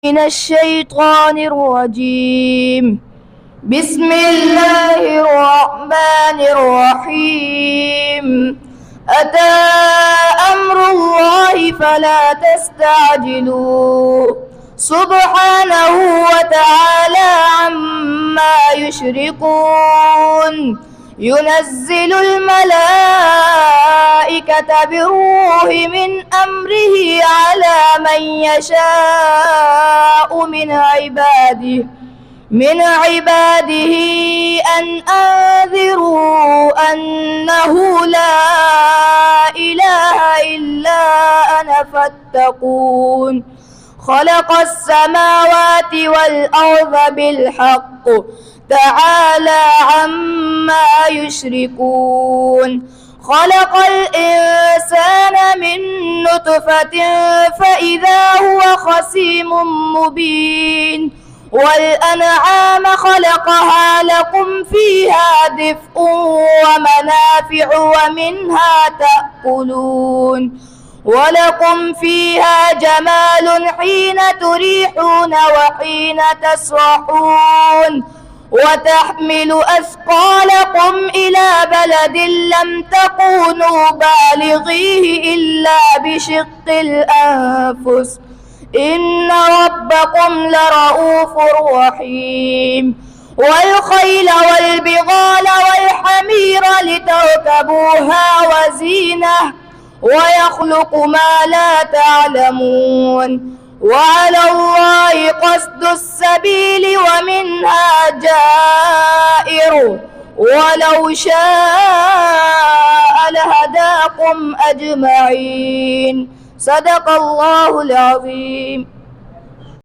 من الشيطان الرجيم. بسم الله الرحمن الرحيم. أتى أمر الله فلا تستعجلوه سبحانه وتعالى عما يشركون. ينزل الملائكة بالروح من أمره على من يشاء من عباده أن أنذروا أنه لا إله إلا أنا فاتقون. خلق السماوات والأرض بالحق تعالى عما يشركون. خلق الإنسان من نطفة فإذا هو خصيم مبين. والأنعام خلقها لكم فيها دفء ومنافع ومنها تأكلون. ولكم فيها جمال حين تريحون وحين تسرحون. وتحمل أثقالكم إلى بلد لم تكونوا بالغيه إلا بشق الأنفس إن ربكم لرؤوف رحيم. والخيل والبغال والحمير لتركبوها وزينة ويخلق ما لا تعلمون. وعلى الله قصد السبيل ومنها جائر ولو شاء لهداكم أجمعين. صدق الله العظيم.